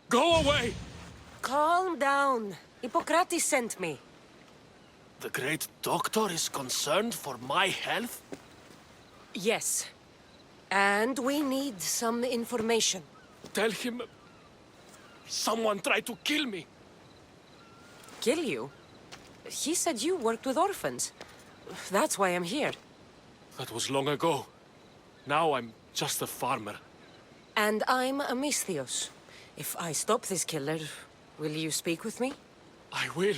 Go away! Calm down. Hippocrates sent me. The great doctor is concerned for my health? Yes. And we need some information. Tell him... someone tried to kill me. Kill you? He said you worked with orphans. That's why I'm here. That was long ago. Now I'm just a farmer. And I'm Alexios. If I stop this killer, will you speak with me? I will.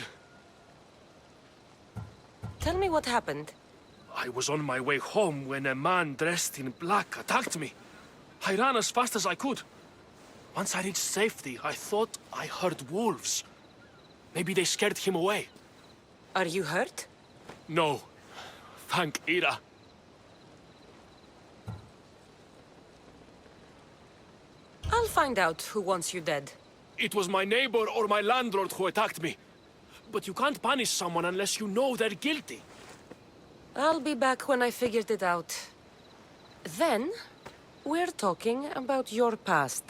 Tell me what happened. I was on my way home when a man dressed in black attacked me. I ran as fast as I could. Once I reached safety, I thought I heard wolves. Maybe they scared him away. Are you hurt? No. Thank Ira. I'll find out who wants you dead. It was my neighbor or my landlord who attacked me. But you can't punish someone unless you know they're guilty. I'll be back when I figured it out. Then, we're talking about your past.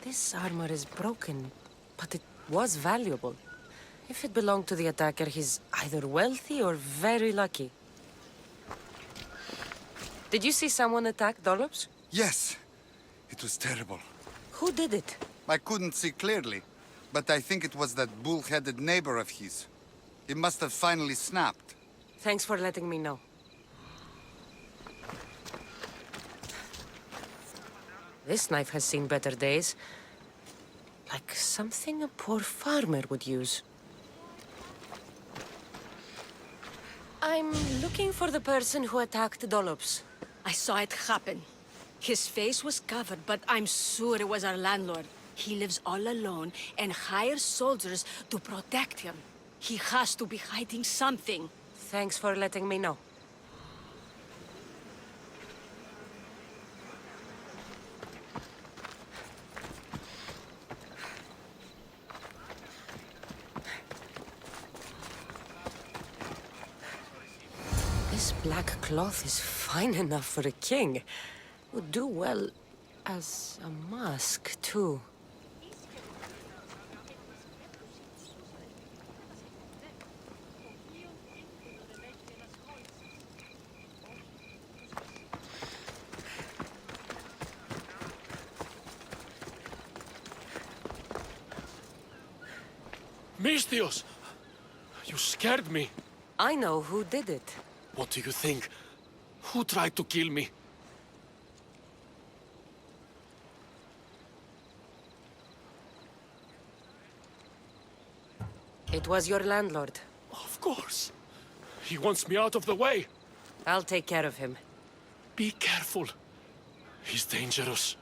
This armor is broken, but it was valuable. If it belonged to the attacker, he's either wealthy or very lucky. Did you see someone attack Dollops? Yes. It was terrible. Who did it? I couldn't see clearly, but I think it was that bull-headed neighbor of his. He must have finally snapped. Thanks for letting me know. This knife has seen better days. Like something a poor farmer would use. I'm looking for the person who attacked Dollops. I saw it happen. His face was covered, but I'm sure it was our landlord. He lives all alone and hires soldiers to protect him. He has to be hiding something. Thanks for letting me know. This black cloth is fine enough for a king. Would do well as a mask, too. Mistios! You scared me. I know who did it. What do you think? Who tried to kill me? It was your landlord. Of course. He wants me out of the way. I'll take care of him. Be careful. He's dangerous.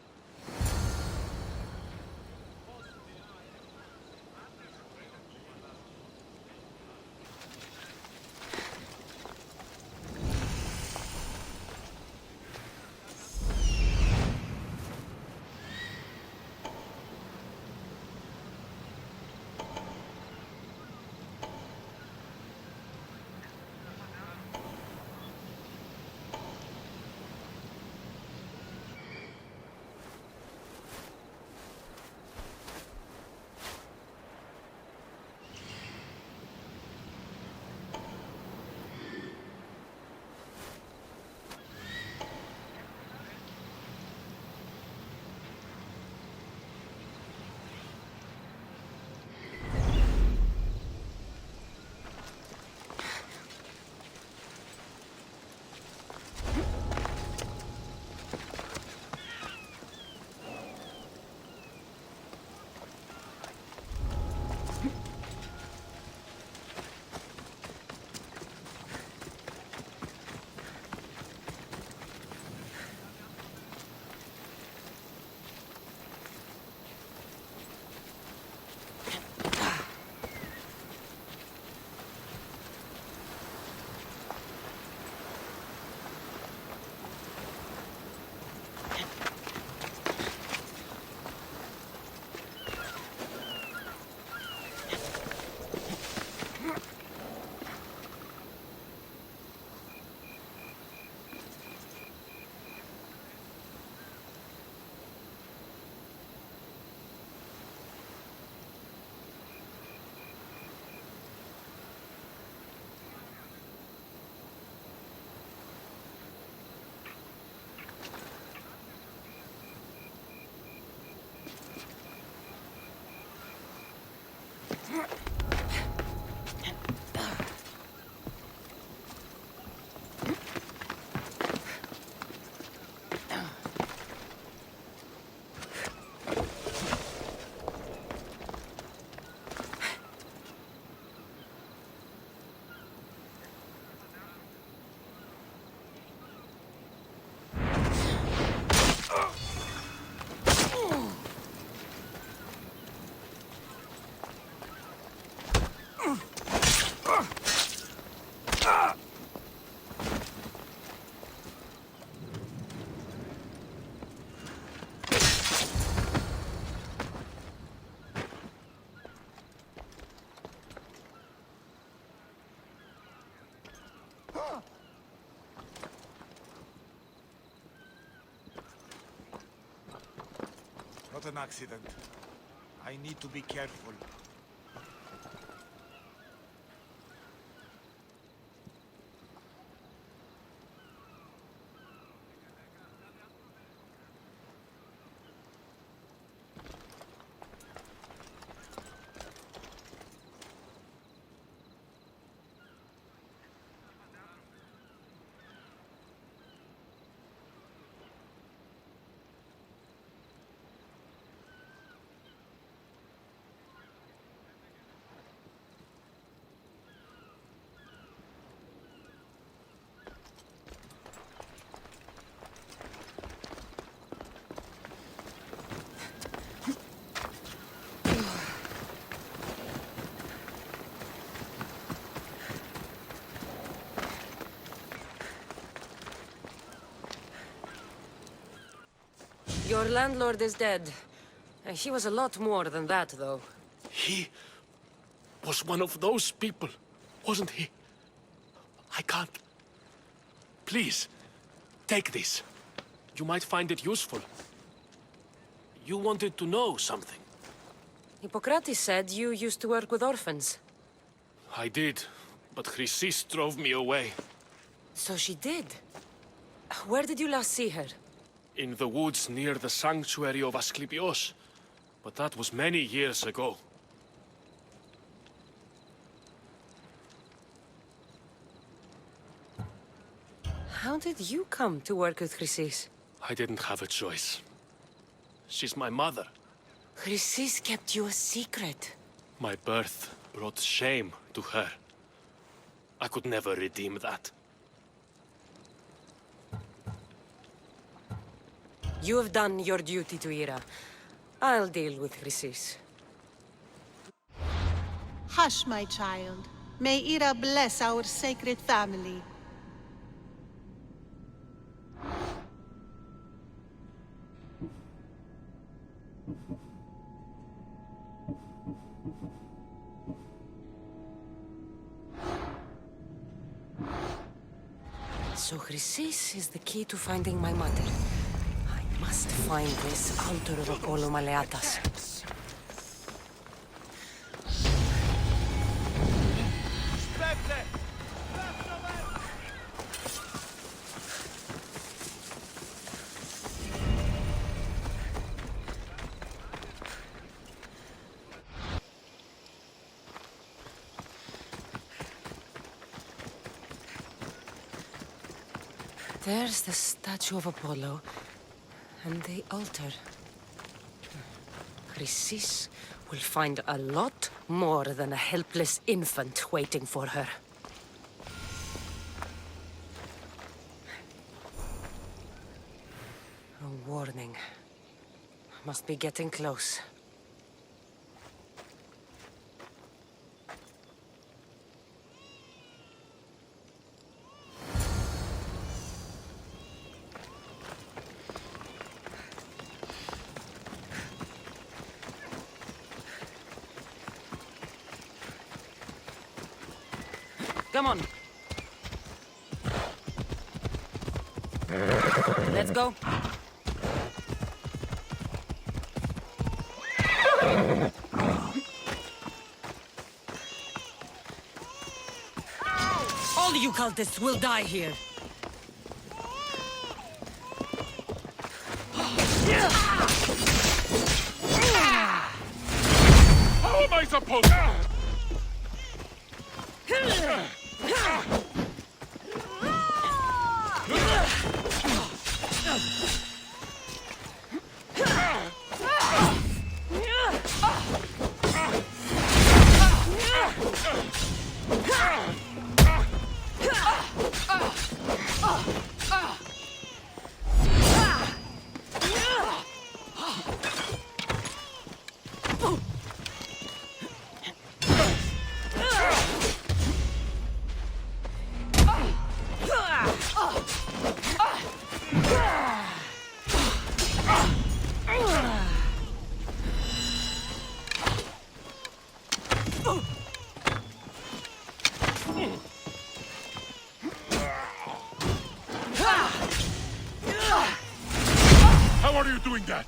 Not an accident. I need to be careful. Your landlord is dead. He was a lot more than that, though. He was one of those people, wasn't he? I can't. Please, take this. You might find it useful. You wanted to know something. Hippocrates said you used to work with orphans. I did, but Chrisis drove me away. So she did. Where did you last see her? In the woods near the sanctuary of Asclepios. But that was many years ago. How did you come to work with Chrisis? I didn't have a choice. She's my mother. Chrisis kept you a secret. My birth brought shame to her. I could never redeem that. You have done your duty to Ira. I'll deal with Chrisis. Hush, my child. May Ira bless our sacred family. So Chrisis is the key to finding my mother. I must find this altar rocolum aleatas. There's the statue of Apollo, and the altar. Chrisis will find a lot more than a helpless infant waiting for her. A warning. Must be getting close. Come on. Let's go. All you cultists will die here. How am I supposed to?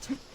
that!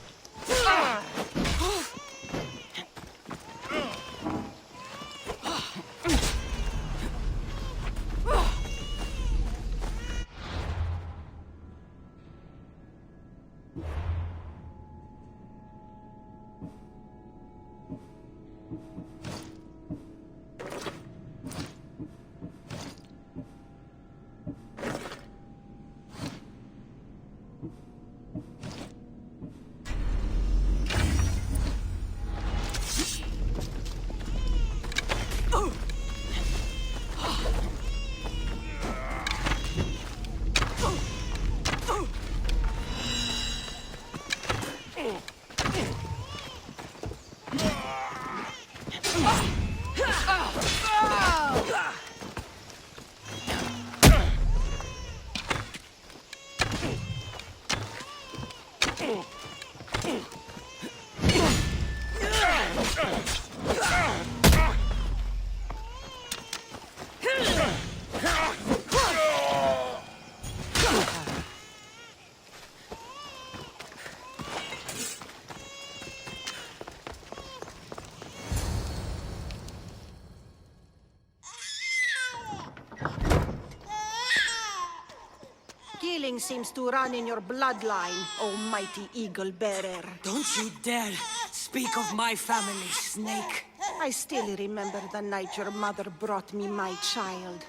Killing seems to run in your bloodline, oh mighty eagle bearer. Don't you dare speak of my family, snake. I still remember the night your mother brought me my child.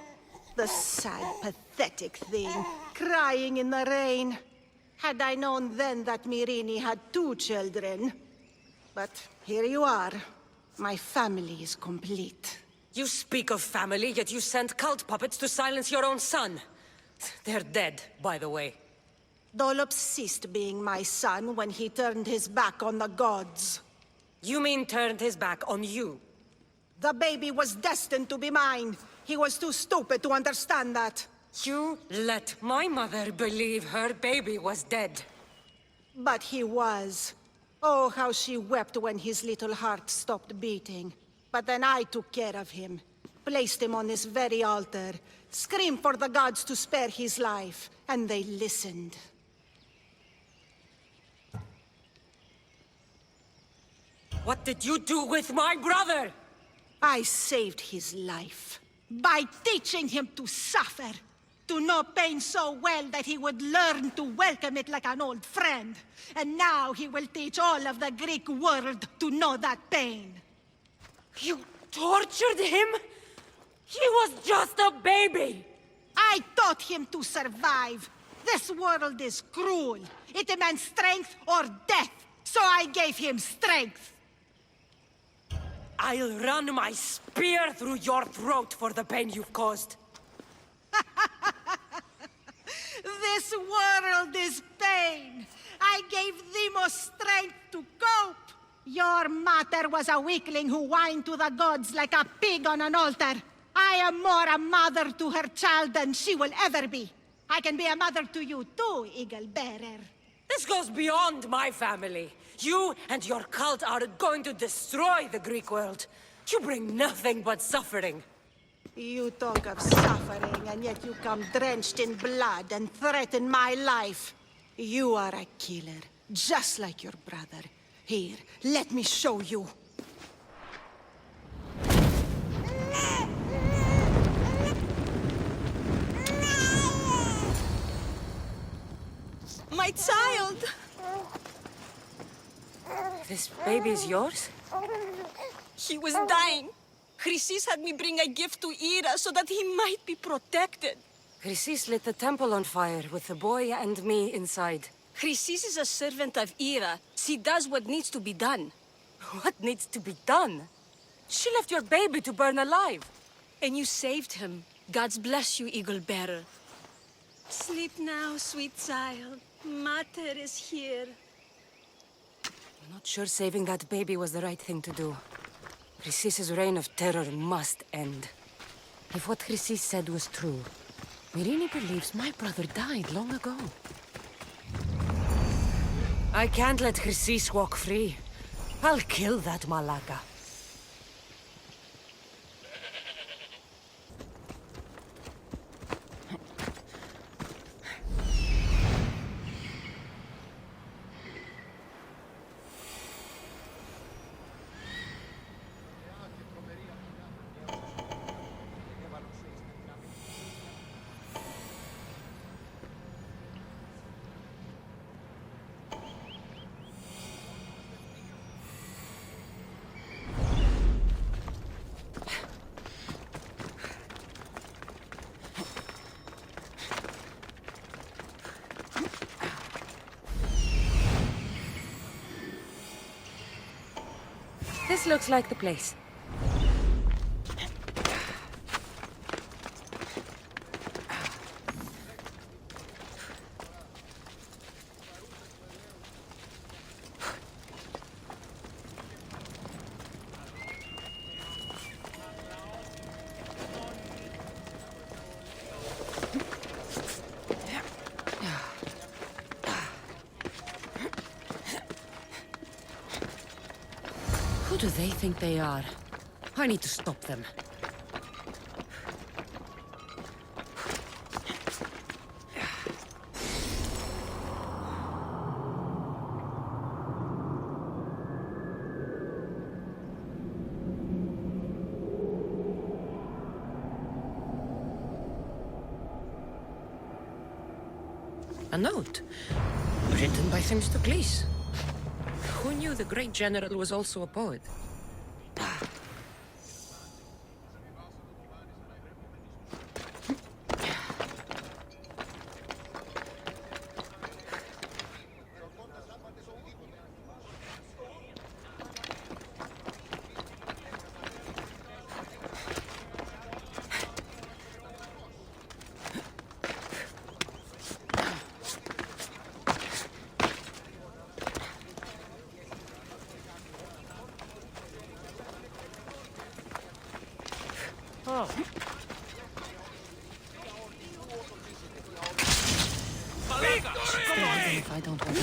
The sad, pathetic thing, crying in the rain. Had I known then that Myrrine had 2 children. But here you are. My family is complete. You speak of family, yet you sent cult puppets to silence your own son. They're dead, by the way. Dolops ceased being my son when he turned his back on the gods. You mean turned his back on you? The baby was destined to be mine. He was too stupid to understand that. You let my mother believe her baby was dead. But he was. Oh, how she wept when his little heart stopped beating. But then I took care of him. Placed him on this very altar. Screamed for the gods to spare his life. And they listened. What did you do with my brother? I saved his life. By teaching him to suffer. To know pain so well that he would learn to welcome it like an old friend. And now he will teach all of the Greek world to know that pain. You tortured him? He was just a baby! I taught him to survive. This world is cruel. It demands strength or death. So I gave him strength. I'll run my spear through your throat for the pain you've caused. This world is pain. I gave Demos strength to cope. Your mater was a weakling who whined to the gods like a pig on an altar. I am more a mother to her child than she will ever be. I can be a mother to you too, Eagle Bearer. This goes beyond my family. You and your cult are going to destroy the Greek world. You bring nothing but suffering. You talk of suffering, and yet you come drenched in blood and threaten my life. You are a killer, just like your brother. Here, let me show you. My child! This baby is yours? He was dying. Chrisis had me bring a gift to Ira so that he might be protected. Chrisis lit the temple on fire with the boy and me inside. Chrisis is a servant of Ira. She does what needs to be done. What needs to be done? She left your baby to burn alive. And you saved him. God's bless you, Eagle Bearer. Sleep now, sweet child. Mater is here. I'm not sure saving that baby was the right thing to do. Chrisis's reign of terror must end. If what Chrisis said was true, Myrrine believes my brother died long ago. I can't let Chrisis walk free. I'll kill that malaka. This looks like the place. Who do they think they are? I need to stop them. A note, written by Themistocles. Who knew the great general was also a poet? Oh. If I don't want to.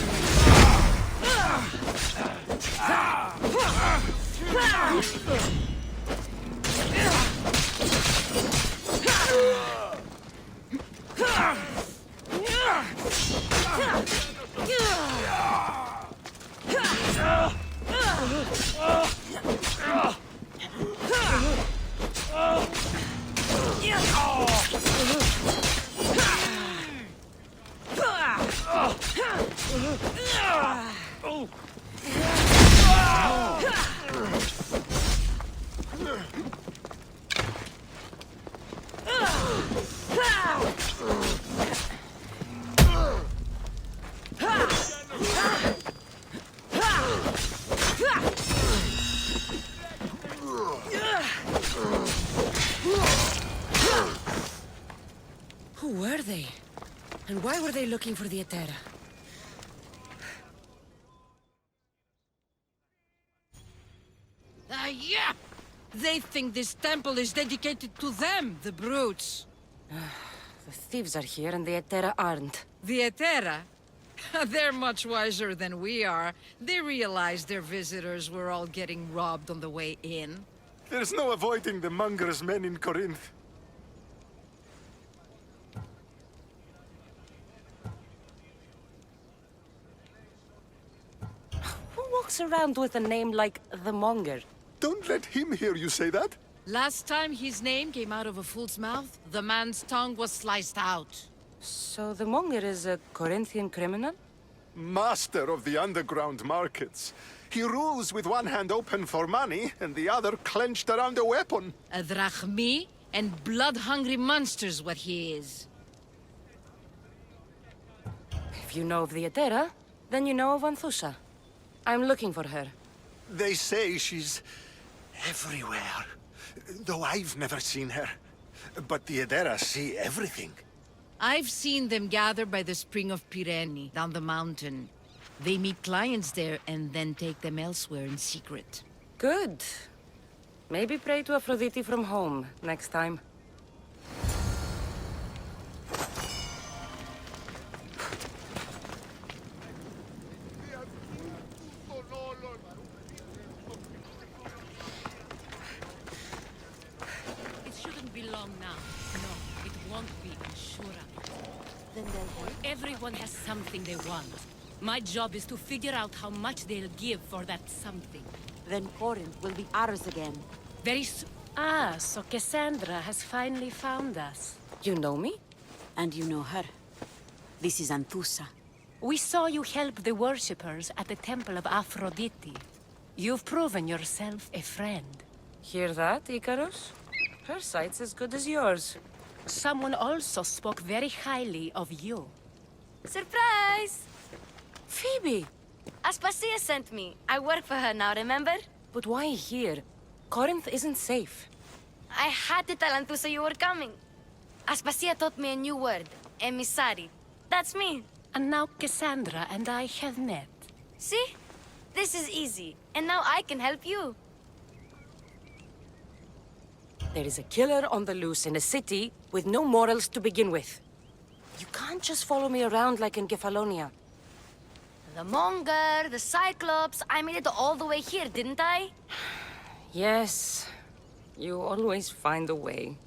Who were they? And why were they looking for the Etera? Yeah! They think this temple is dedicated to them, the brutes. The thieves are here and the Etera aren't. The Etera? They're much wiser than we are. They realized their visitors were all getting robbed on the way in. There's no avoiding the Monger's men in Corinth. Who walks around with a name like the Monger? Don't let him hear you say that. Last time his name came out of a fool's mouth, the man's tongue was sliced out. So the Monger is a Corinthian criminal? Master of the underground markets. He rules with one hand open for money and the other clenched around a weapon. A drachmi and blood-hungry monster's what he is. If you know of the Etera, then you know of Anthousa. I'm looking for her. They say she's everywhere, though I've never seen her. But the Edera see everything. I've seen them gather by the spring of Pirene, down the mountain. They meet clients there and then take them elsewhere in secret. Good. Maybe pray to Aphrodite from home next time. It shouldn't be long now. No, it won't be, I'm sure of it. Then they'll help. Everyone has something they want. My job is to figure out how much they'll give for that something. Then Corinth will be ours again. Very soon. Ah, so Kassandra has finally found us. You know me? And you know her. This is Anthousa. We saw you help the worshippers at the temple of Aphrodite. You've proven yourself a friend. Hear that, Icarus? Her sight's as good as yours. Someone also spoke very highly of you. Surprise! Phoebe! Aspasia sent me. I work for her now, remember? But why here? Corinth isn't safe. I had to tell Anthousa you were coming. Aspasia taught me a new word, emissary. That's me. And now Kassandra and I have met. See? This is easy. And now I can help you. There is a killer on the loose in a city with no morals to begin with. You can't just follow me around like in Kefalonia. The Monger, the Cyclops, I made it all the way here, didn't I? Yes. You always find a way.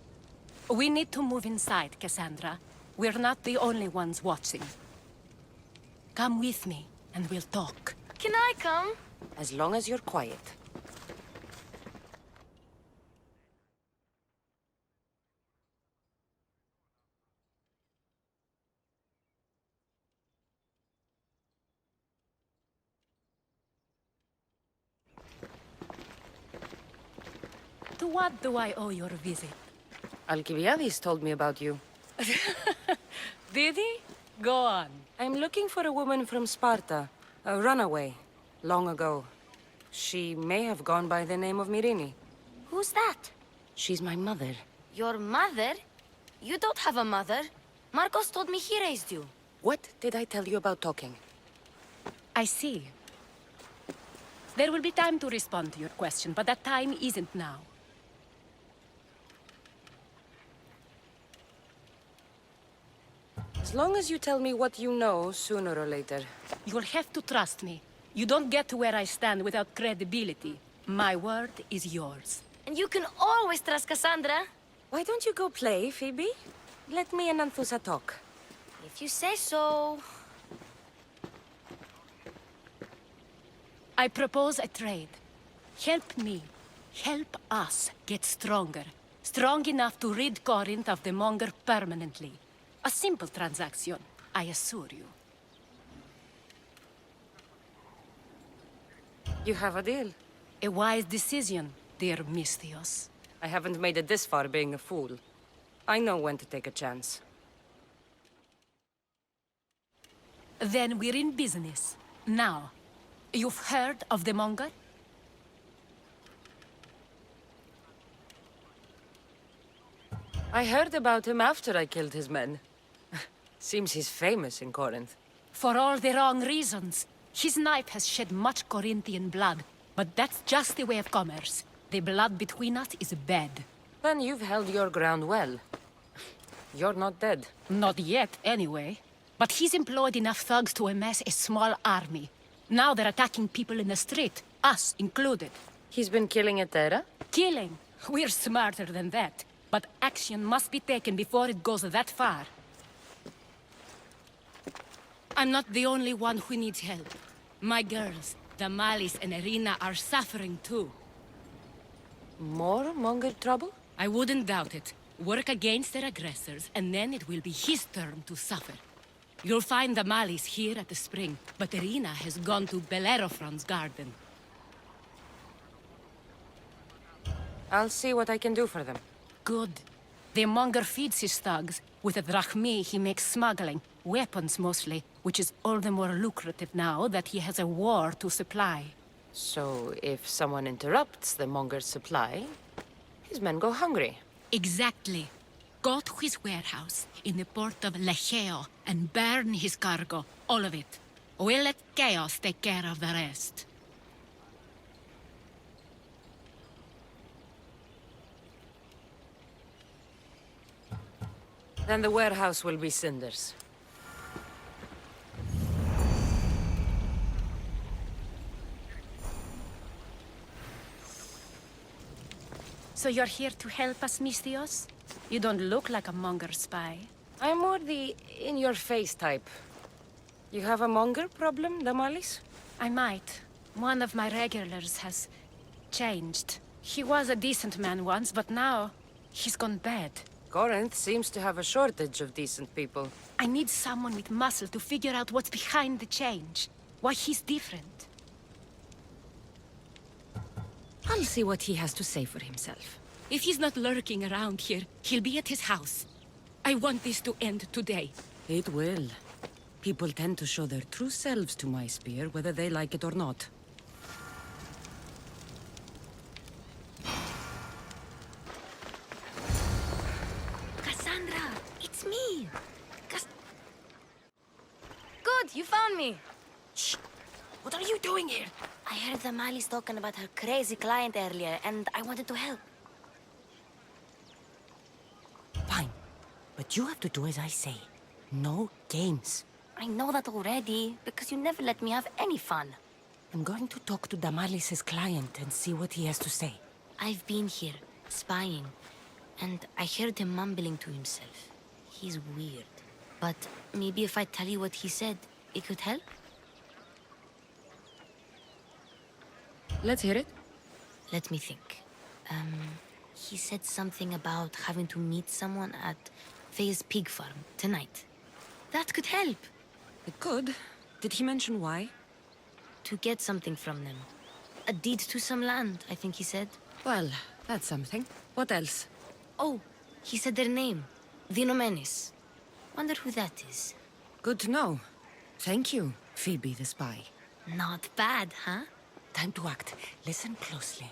We need to move inside, Kassandra. We're not the only ones watching. Come with me, and we'll talk. Can I come? As long as you're quiet. To what do I owe your visit? Alcibiades told me about you. Did he? Go on. I'm looking for a woman from Sparta. A runaway. Long ago. She may have gone by the name of Myrine. Who's that? She's my mother. Your mother? You don't have a mother. Marcos told me he raised you. What did I tell you about talking? I see. There will be time to respond to your question, but that time isn't now. As long as you tell me what you know, sooner or later. You'll have to trust me. You don't get to where I stand without credibility. My word is yours. And you can always trust Kassandra. Why don't you go play, Phoebe? Let me and Anthousa talk. If you say so. I propose a trade. Help me. Help us get stronger. Strong enough to rid Corinth of the Monger permanently. A simple transaction, I assure you. You have a deal. A wise decision, dear Misthios. I haven't made it this far being a fool. I know when to take a chance. Then we're in business. Now, you've heard of the Monger? I heard about him after I killed his men. Seems he's famous in Corinth. For all the wrong reasons. His knife has shed much Corinthian blood, but that's just the way of commerce. The blood between us is bad. Then you've held your ground well. You're not dead. Not yet, anyway. But he's employed enough thugs to amass a small army. Now they're attacking people in the street, us included. He's been killing at Terra? Killing? We're smarter than that. But action must be taken before it goes that far. I'm not the only one who needs help. My girls, Damalis and Irina, are suffering too. More Monger trouble? I wouldn't doubt it. Work against their aggressors, and then it will be his turn to suffer. You'll find Damalis here at the spring, but Irina has gone to Bellerophon's garden. I'll see what I can do for them. Good. The Monger feeds his thugs. With the drachmi, he makes smuggling. Weapons, mostly. Which is all the more lucrative now that he has a war to supply. So, if someone interrupts the Monger's supply, his men go hungry. Exactly. Go to his warehouse in the port of Lecheo and burn his cargo. All of it. We'll let chaos take care of the rest. Then the warehouse will be cinders. So you're here to help us, Misthios? You don't look like a Monger spy. I'm more the in-your-face type. You have a Monger problem, Damalis? I might. One of my regulars has changed. He was a decent man once, but now he's gone bad. Corinth seems to have a shortage of decent people. I need someone with muscle to figure out what's behind the change. Why he's different. I'll see what he has to say for himself. If he's not lurking around here, he'll be at his house. I want this to end today. It will. People tend to show their true selves to my spear, whether they like it or not. It's me. Good, you found me. Shh! What are you doing here? I heard the Mali's talking about her crazy client earlier, and I wanted to help. Fine. But you have to do as I say. No games. I know that already, because you never let me have any fun. I'm going to talk to Damalis's client and see what he has to say. I've been here, spying, and I heard him mumbling to himself. He's weird. But maybe if I tell you what he said, it could help? Let's hear it. Let me think. He said something about having to meet someone at Faye's pig farm tonight. That could help. It could. Did he mention why? To get something from them. A deed to some land, I think he said. Well, that's something. What else? Oh, he said their name. Vinomenes. Wonder who that is. Good to know. Thank you, Phoebe the spy. Not bad, huh? Time to act. Listen closely.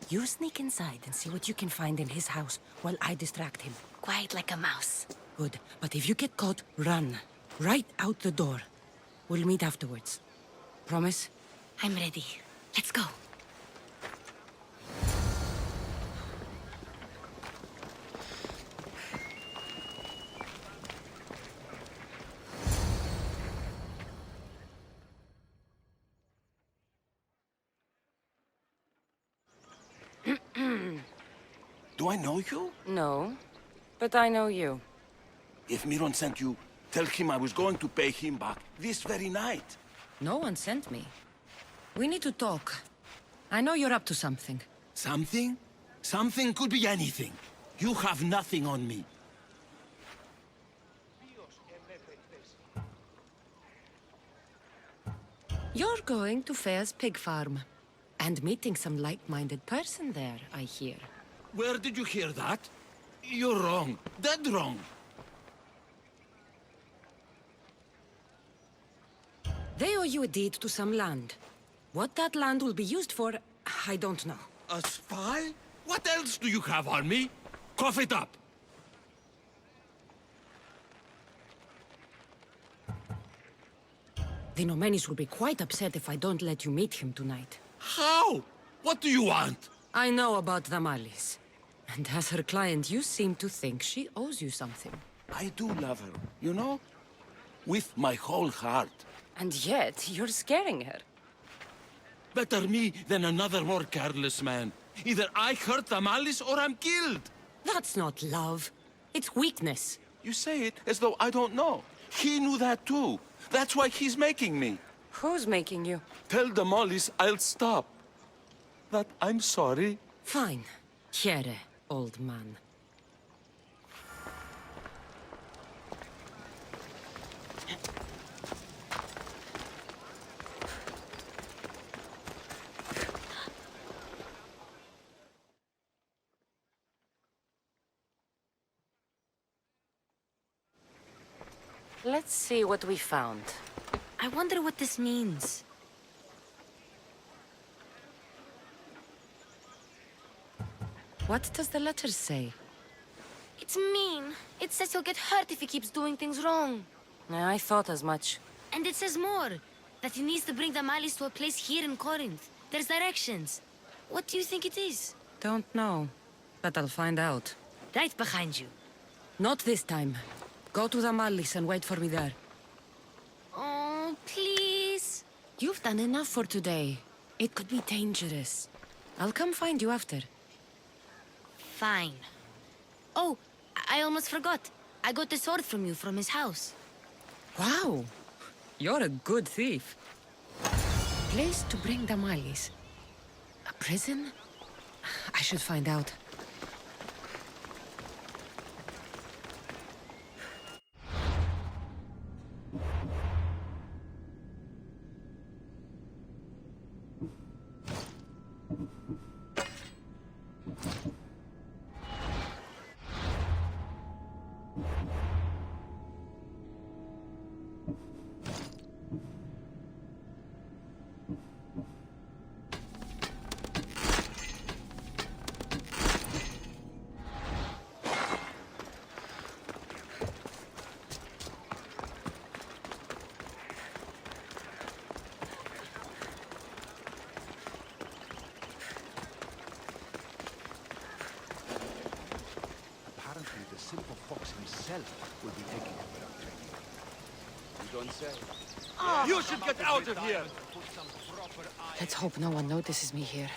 You sneak inside and see what you can find in his house while I distract him. Quiet like a mouse. Good. But if you get caught, run. Right out the door. We'll meet afterwards. Promise? I'm ready. Let's go. Do I know you? No, but I know you. If Miron sent you, tell him I was going to pay him back this very night. No one sent me. We need to talk. I know you're up to something. Something? Something could be anything. You have nothing on me. You're going to Faye's pig farm. And meeting some like-minded person there, I hear. Where did you hear that? You're wrong. Dead wrong. They owe you a deed to some land. What that land will be used for, I don't know. A spy? What else do you have on me? Cough it up. The Nomenis will be quite upset if I don't let you meet him tonight. How? What do you want? I know about Damalis. And as her client, you seem to think she owes you something. I do love her, you know? With my whole heart. And yet, you're scaring her. Better me than another more careless man. Either I hurt Damalis or I'm killed. That's not love. It's weakness. You say it as though I don't know. He knew that too. That's why he's making me. Who's making you? Tell Damalis I'll stop. That I'm sorry. Fine. Here, old man. Let's see what we found. I wonder what this means. What does the letter say? It's mean. It says he'll get hurt if he keeps doing things wrong. I thought as much. And it says more. That he needs to bring the Malis to a place here in Corinth. There's directions. What do you think it is? Don't know. But I'll find out. Right behind you. Not this time. Go to the Malis and wait for me there. Oh, please. You've done enough for today. It could be dangerous. I'll come find you after. Fine. Oh, I almost forgot. I got the sword from you from his house. Wow. You're a good thief. Place to bring the Malis. A prison? I should find out. himself will be taking him without training. You don't say. You should get out of here! Let's hope no one notices me here.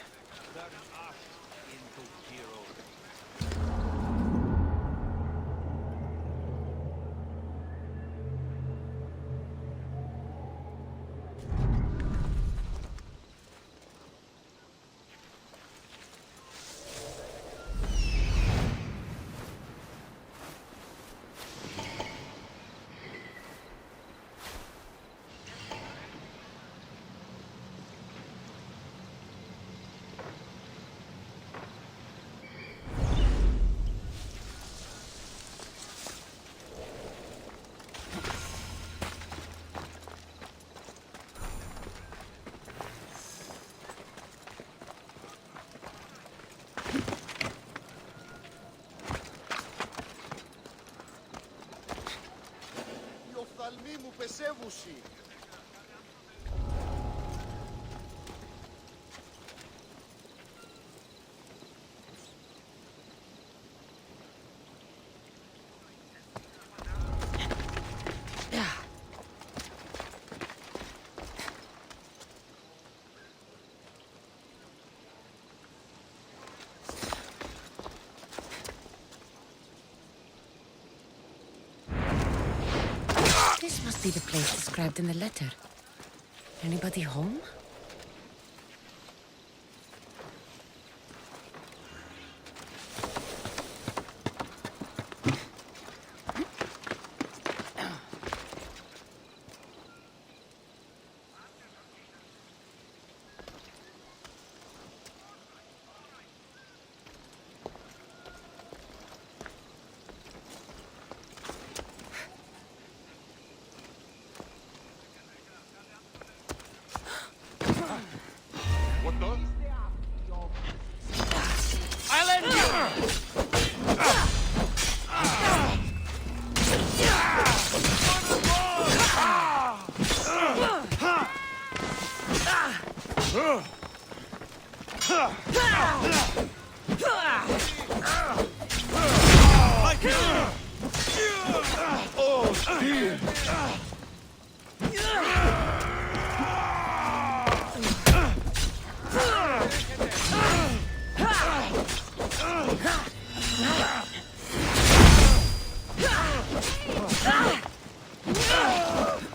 οφθαλμοί μου πεσεύουσι. This must be the place described in the letter. Anybody home?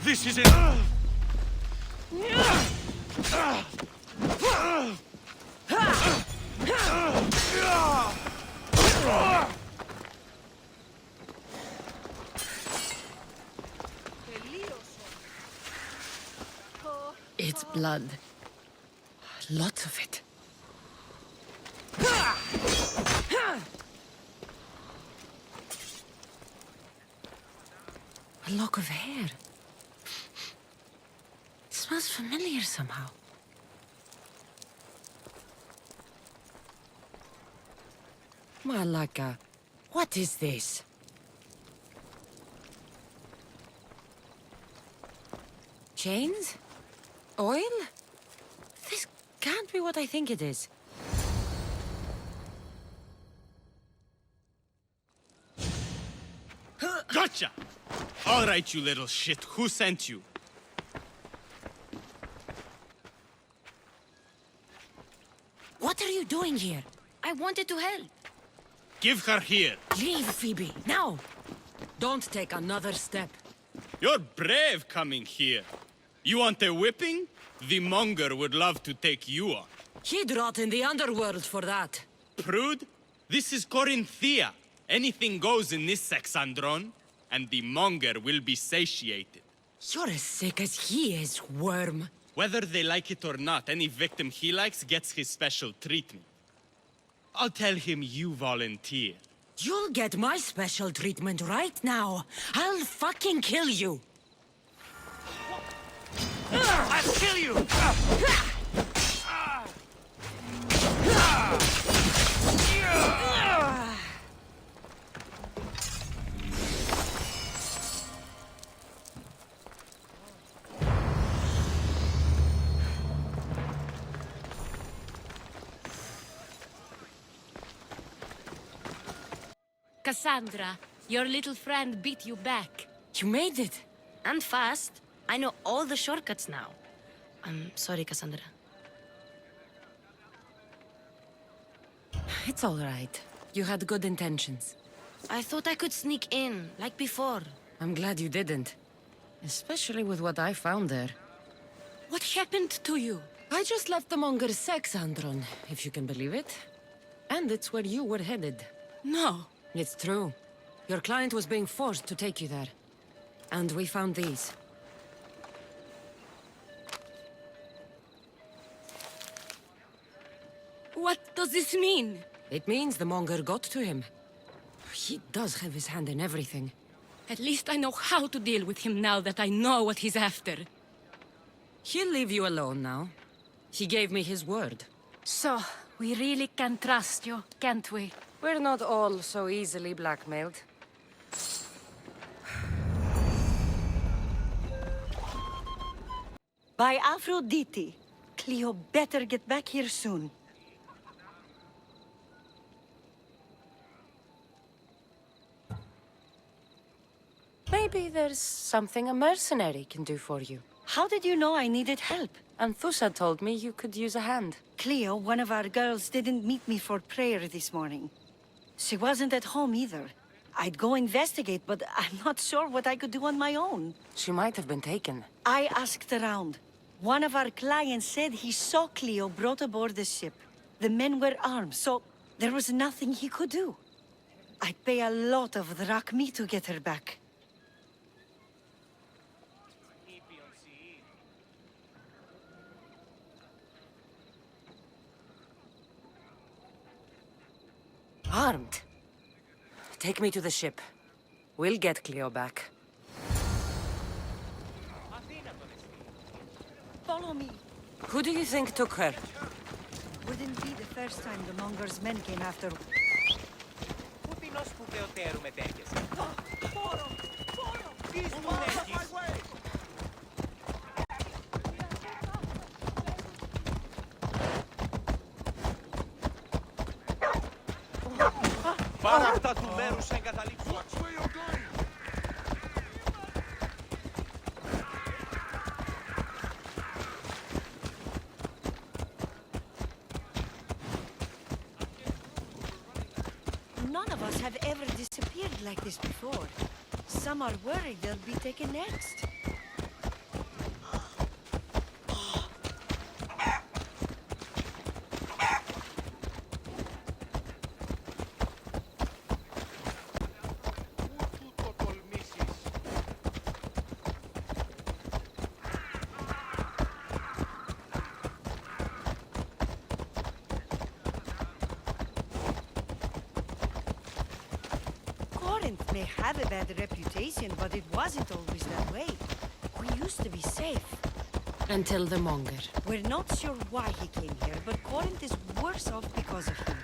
This is it! It's blood. Lots of it. A lock of hair. It smells familiar somehow. Malaka, what is this? Chains? Oil? This can't be what I think it is. Gotcha! All right, you little shit. Who sent you? What are you doing here? I wanted to help. Give her here. Leave, Phoebe, now! Don't take another step. You're brave coming here. You want a whipping? The Monger would love to take you on. He'd rot in the underworld for that. Prude, this is Corinthia. Anything goes in this Kassandra, and the Monger will be satiated. You're as sick as he is, worm. Whether they like it or not, any victim he likes gets his special treatment. I'll tell him you volunteer. You'll get my special treatment right now. I'll fucking kill you. I'll kill you! Kassandra, Your little friend beat you back. You made it! And fast. I know all the shortcuts now. I'm sorry, Kassandra. It's all right. You had good intentions. I thought I could sneak in, like before. I'm glad you didn't. Especially with what I found there. What happened to you? I just left the Monger's sex, Andron, if you can believe it. And it's where you were headed. No. It's true. Your client was being forced to take you there. And we found these. What does this mean? It means the Monger got to him. He does have his hand in everything. At least I know how to deal with him now that I know what he's after. He'll leave you alone now. He gave me his word. So, we really can trust you, can't we? We're not all so easily blackmailed. By Aphrodite, Cleo better get back here soon. Maybe there's something a mercenary can do for you. How did you know I needed help? Anthousa told me you could use a hand. Cleo, one of our girls, didn't meet me for prayer this morning. She wasn't at home either. I'd go investigate, but I'm not sure what I could do on my own. She might have been taken. I asked around. One of our clients said he saw Cleo brought aboard the ship. The men were armed, so there was nothing he could do. I'd pay a lot of drachmi to get her back. Armed? Take me to the ship. We'll get Cleo back. Follow me. Who do you think took her? Wouldn't be the first time the Monger's men came after... Πάρα αυτά του μέρους εγκαταλείψου. None of us have ever disappeared like this before. Some are worried they'll be taken next. Corinth may have a bad reputation, but it wasn't always that way. We used to be safe. Until the Monger. We're not sure why he came here, but Corinth is worse off because of him.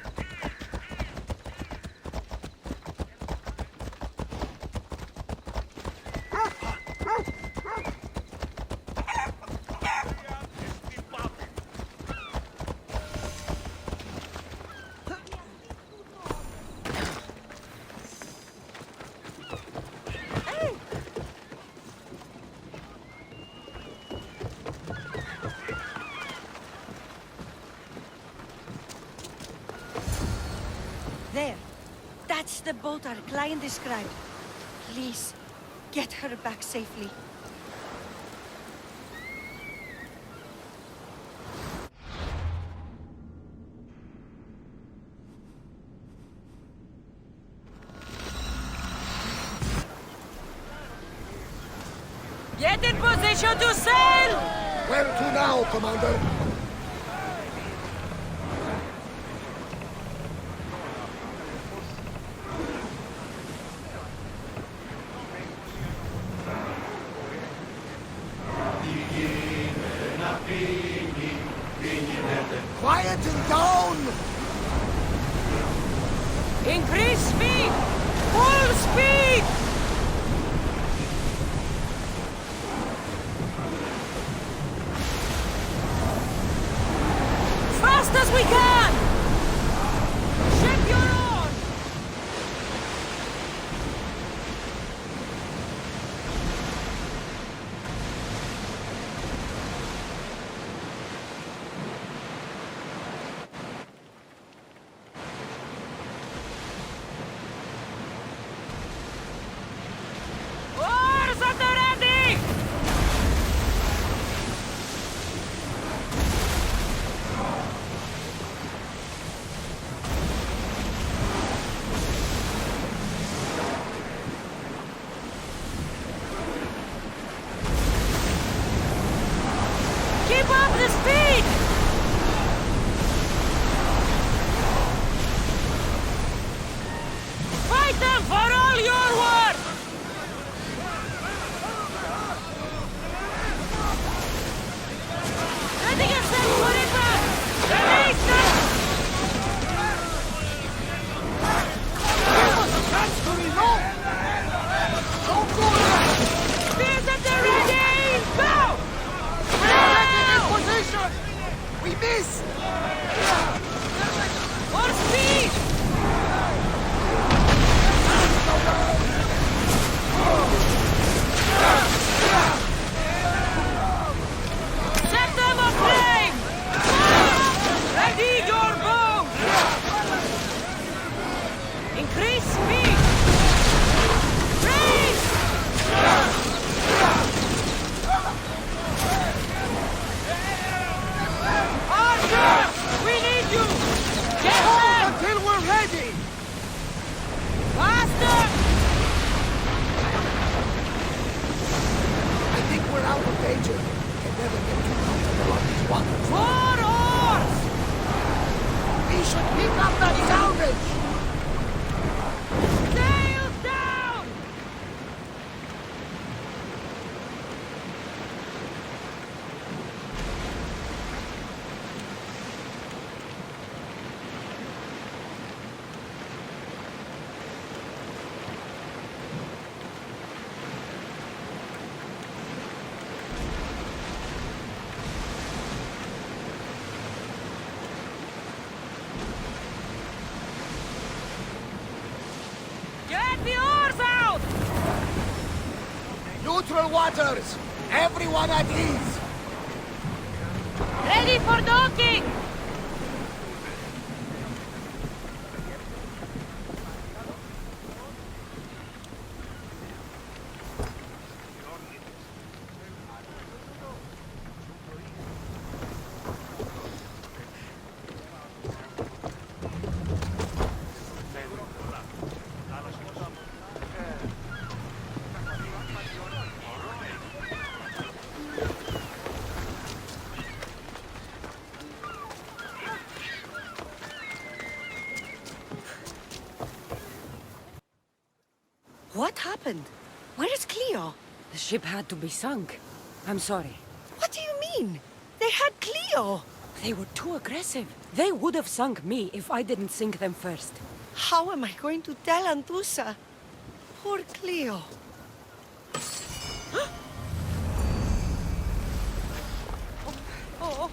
There. That's the boat our client described. Please, get her back safely. Get in position to sail! Where to now, Commander? Quieting down! Increase speed! Full speed! Fast as we can! Ship your own! Fight them for all you're worth! Letting us send Corinth! Release them! Give us a chance to reload! Don't go there! Spears at the ready! Go! We're in position! We miss! For speed! Set them aflame! Ready your bow! Increase speed! Raise! Archer! We need you! Get them! Until we're ready! Faster! I think we're out of danger. Can never get too comfortable on these waters. 4 oars! We should pick up that salvage! Sails down! Get the oars out! Neutral waters! Everyone at ease! Ready for docking! What happened? Where is Cleo? The ship had to be sunk. I'm sorry. What do you mean? They had Cleo! They were too aggressive. They would have sunk me if I didn't sink them first. How am I going to tell Anthousa? Poor Cleo. Oh,